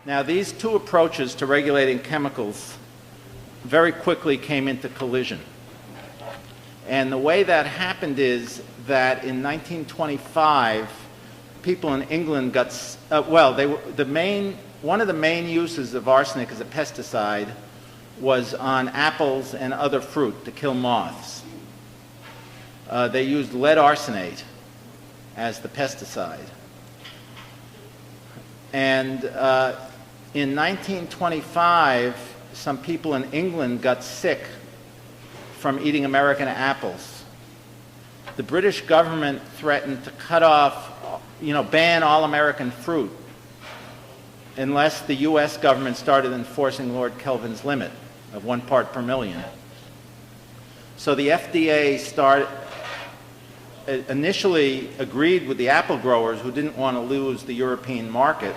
Now, these two approaches to regulating chemicals very quickly came into collision. And the way that happened is that in 1925, people in England got, one of the main uses of arsenic as a pesticide was on apples and other fruit to kill moths. They used lead arsenate as the pesticide. And in 1925, some people in England got sick from eating American apples. The British government threatened to cut off, ban all American fruit unless the U.S. government started enforcing Lord Kelvin's limit of 1 part per million. So the FDA initially agreed with the apple growers, who didn't want to lose the European market,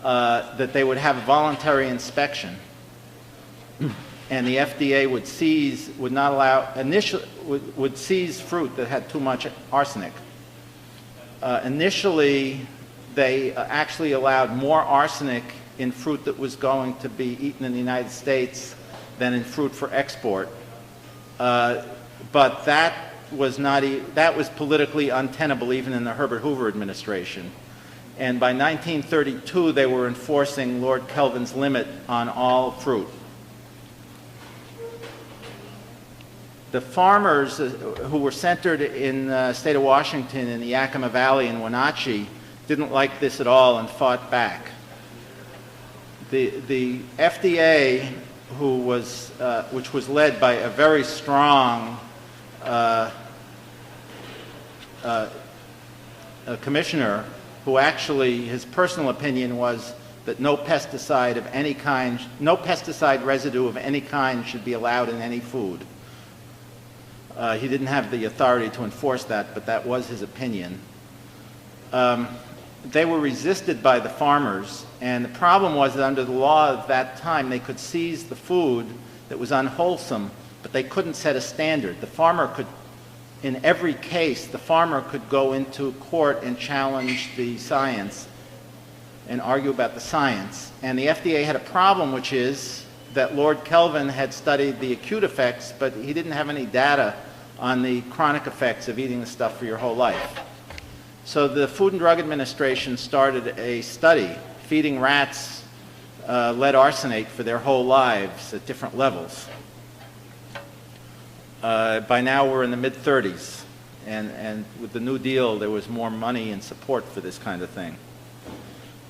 that they would have a voluntary inspection, and the FDA would seize fruit that had too much arsenic. Initially, they actually allowed more arsenic in fruit that was going to be eaten in the United States than in fruit for export. But that was politically untenable even in the Herbert Hoover administration. And by 1932, they were enforcing Lord Kelvin's limit on all fruit. The farmers who were centered in the state of Washington in the Yakima Valley and Wenatchee didn't like this at all and fought back. The FDA, which was led by a very strong commissioner, who actually, his personal opinion was that no pesticide residue of any kind should be allowed in any food. He didn't have the authority to enforce that, but that was his opinion. They were resisted by the farmers, and the problem was that under the law of that time, they could seize the food that was unwholesome, but they couldn't set a standard. The farmer could, in every case, the farmer could go into court and challenge the science and argue about the science. And the FDA had a problem, which is that Lord Kelvin had studied the acute effects, but he didn't have any data on the chronic effects of eating the stuff for your whole life. So the Food and Drug Administration started a study feeding rats lead arsenate for their whole lives at different levels. By now we're in the mid-30s, and with the New Deal there was more money and support for this kind of thing.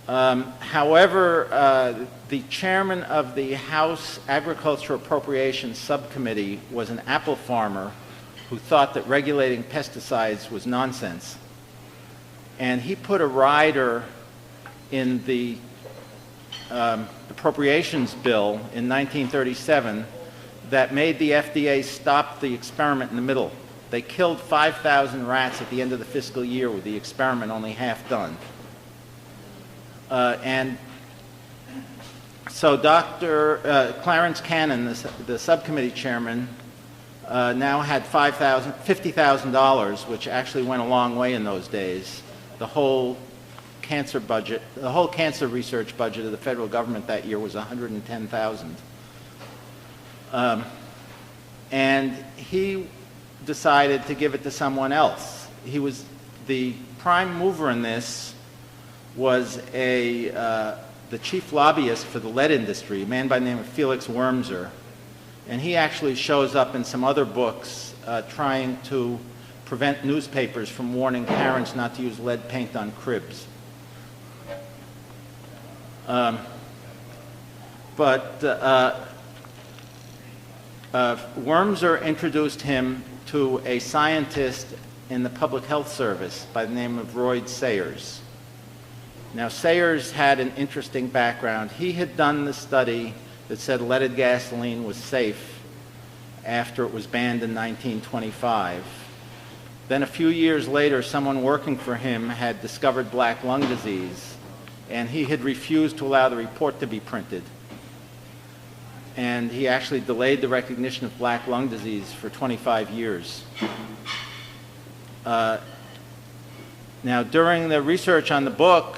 However, the chairman of the House Agriculture Appropriations Subcommittee was an apple farmer who thought that regulating pesticides was nonsense. And he put a rider in the appropriations bill in 1937 that made the FDA stop the experiment in the middle. They killed 5,000 rats at the end of the fiscal year with the experiment only half done. And so Dr. Clarence Cannon, the subcommittee chairman, now had $50,000, which actually went a long way in those days. The whole cancer budget, the whole cancer research budget of the federal government that year was $110,000. And he decided to give it to someone else. He was the prime mover in this. Was the chief lobbyist for the lead industry, a man by the name of Felix Wurmser. And he actually shows up in some other books trying to prevent newspapers from warning parents not to use lead paint on cribs. Wurmser introduced him to a scientist in the Public Health Service by the name of Roy Sayers. Now, Sayers had an interesting background. He had done the study that said leaded gasoline was safe after it was banned in 1925. Then a few years later, someone working for him had discovered black lung disease, and he had refused to allow the report to be printed. And he actually delayed the recognition of black lung disease for 25 years. Now, during the research on the book,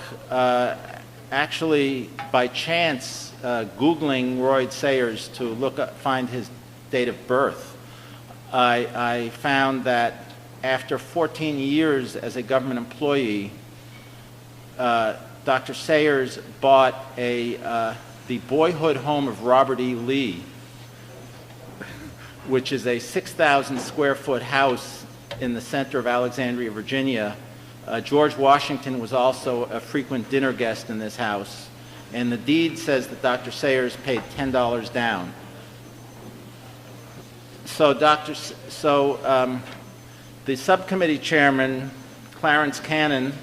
actually, by chance, Googling Roy Sayers to find his date of birth, I found that after 14 years as a government employee, Dr. Sayers bought the boyhood home of Robert E. Lee, which is a 6,000 square foot house in the center of Alexandria, Virginia. George Washington was also a frequent dinner guest in this house, and the deed says that Dr. Sayers paid $10 down. So the subcommittee chairman, Clarence Cannon,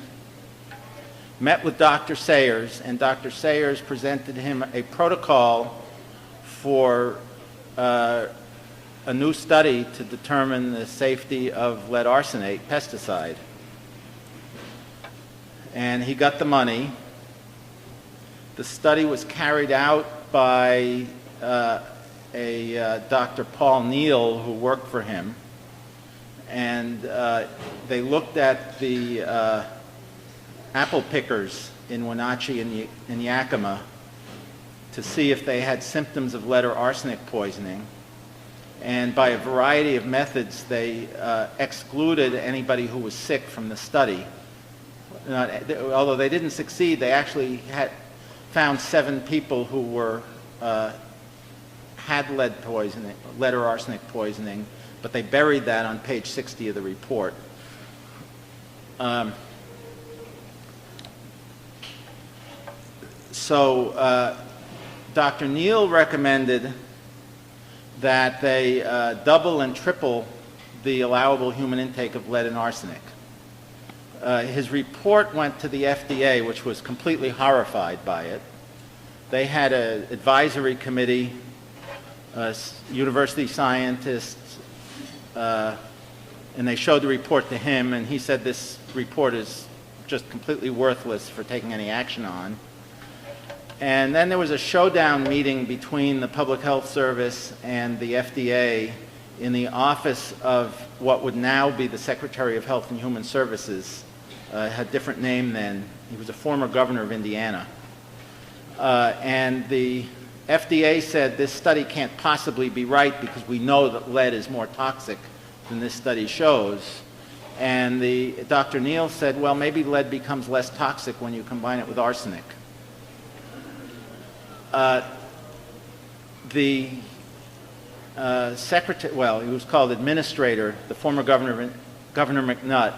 met with Dr. Sayers, and Dr. Sayers presented him a protocol for a new study to determine the safety of lead arsenate pesticide. And he got the money. The study was carried out by Dr. Paul Neal, who worked for him, and they looked at the apple pickers in Wenatchee and Yakima to see if they had symptoms of lead or arsenic poisoning. And by a variety of methods, they excluded anybody who was sick from the study. Although they didn't succeed, they actually found 7 people who had lead or arsenic poisoning, but they buried that on page 60 of the report. So Dr. Neal recommended that they double and triple the allowable human intake of lead and arsenic. His report went to the FDA, which was completely horrified by it. They had an advisory committee, university scientists, and they showed the report to him, and he said this report is just completely worthless for taking any action on. And then there was a showdown meeting between the Public Health Service and the FDA in the office of what would now be the Secretary of Health and Human Services. Had a different name then. He was a former governor of Indiana. And the FDA said this study can't possibly be right because we know that lead is more toxic than this study shows. And Dr. Neal said, well, maybe lead becomes less toxic when you combine it with arsenic. The secretary, well, he was called administrator, the former Governor McNutt,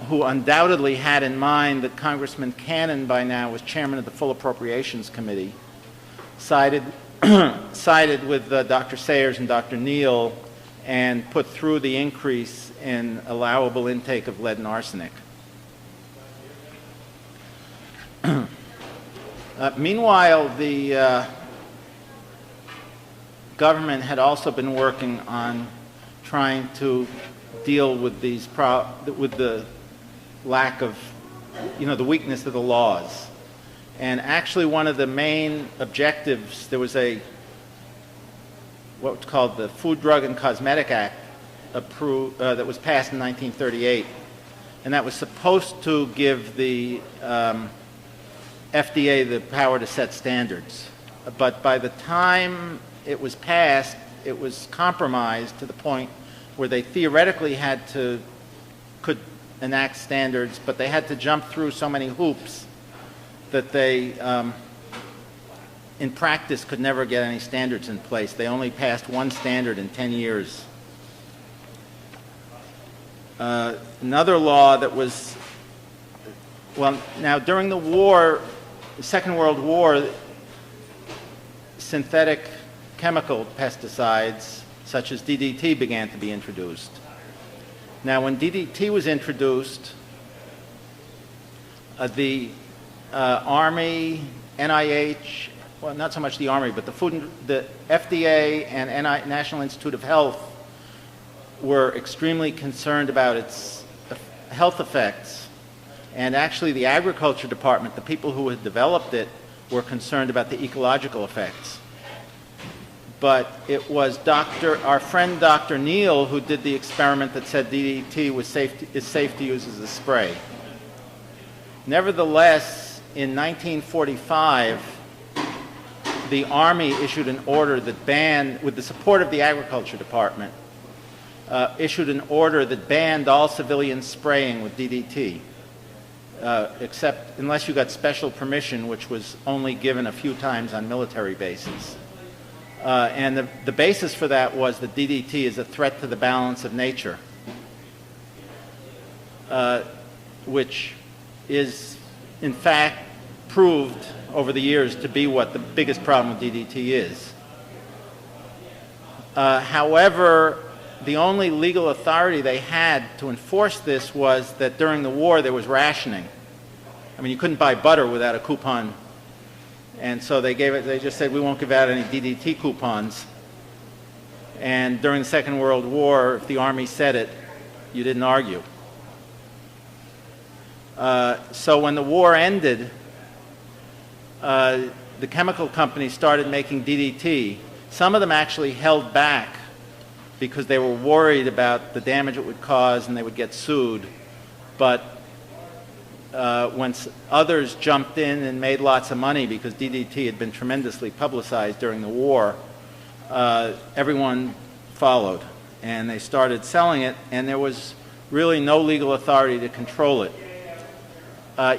who undoubtedly had in mind that Congressman Cannon by now was chairman of the Full Appropriations Committee, sided with Dr. Sayers and Dr. Neal and put through the increase in allowable intake of lead and arsenic. Meanwhile, the government had also been working on trying to deal with with the lack of, the weakness of the laws. And actually one of the main objectives, there was what's called the Food, Drug, and Cosmetic Act that was passed in 1938. And that was supposed to give the FDA the power to set standards. But by the time it was passed, it was compromised to the point where they theoretically could enact standards, but they had to jump through so many hoops that they, in practice, could never get any standards in place. They only passed one standard in 10 years. Another law that was, well, now during the war, the Second World War, synthetic chemical pesticides such as DDT began to be introduced. Now, when DDT was introduced, the Army, NIH, well, not so much the Army, but the FDA and National Institute of Health were extremely concerned about its health effects. And actually, the Agriculture Department, the people who had developed it, were concerned about the ecological effects. But it was our friend Dr. Neal who did the experiment that said DDT is safe to use as a spray. Nevertheless, in 1945, the Army issued an order that banned, with the support of the Agriculture Department, issued an order that banned all civilian spraying with DDT, except unless you got special permission, which was only given a few times on military bases. And the basis for that was that DDT is a threat to the balance of nature, which is, in fact, proved over the years to be what the biggest problem with DDT is. However, the only legal authority they had to enforce this was that during the war there was rationing. I mean, you couldn't buy butter without a coupon, and so they just said, we won't give out any DDT coupons. And during the Second World War, if the Army said it, you didn't argue. So when the war ended, the chemical companies started making DDT. Some of them actually held back because they were worried about the damage it would cause and they would get sued. But when others jumped in and made lots of money because DDT had been tremendously publicized during the war, everyone followed. And they started selling it, and there was really no legal authority to control it.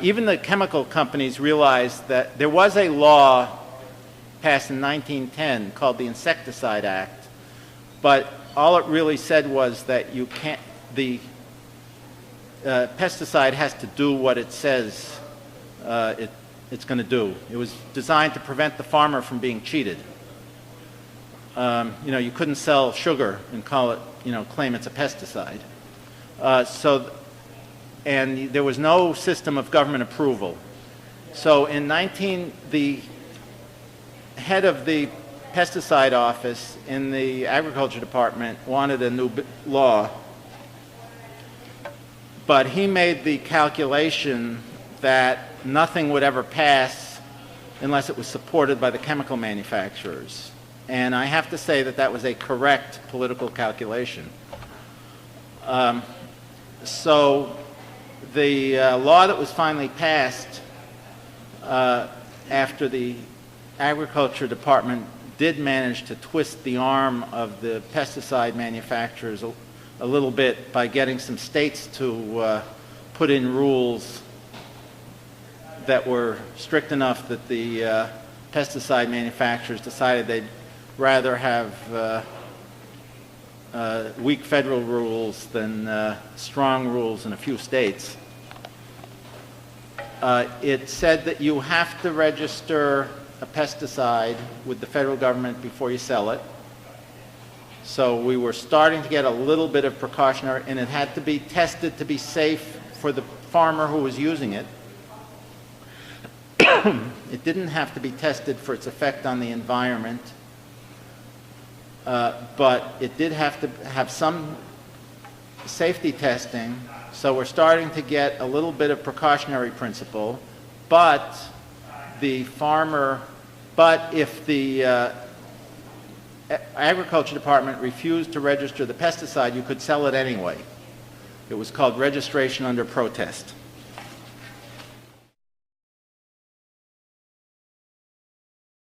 Even the chemical companies realized that there was a law passed in 1910 called the Insecticide Act, but all it really said was that you can't, the pesticide has to do what it says it's going to do. It was designed to prevent the farmer from being cheated. You know, you couldn't sell sugar and call it, you know, claim it's a pesticide. And there was no system of government approval. So in the head of the pesticide office in the Agriculture Department wanted a new law, but he made the calculation that nothing would ever pass unless it was supported by the chemical manufacturers. And I have to say that that was a correct political calculation. So the law that was finally passed after the Agriculture Department did manage to twist the arm of the pesticide manufacturers a little bit by getting some states to put in rules that were strict enough that the pesticide manufacturers decided they'd rather have weak federal rules than strong rules in a few states. It said that you have to register a pesticide with the federal government before you sell it. So we were starting to get a little bit of precautionary, and it had to be tested to be safe for the farmer who was using it. It didn't have to be tested for its effect on the environment, but it did have to have some safety testing. So we're starting to get a little bit of precautionary principle, but if the Agriculture Department refused to register the pesticide, you could sell it anyway. It was called registration under protest.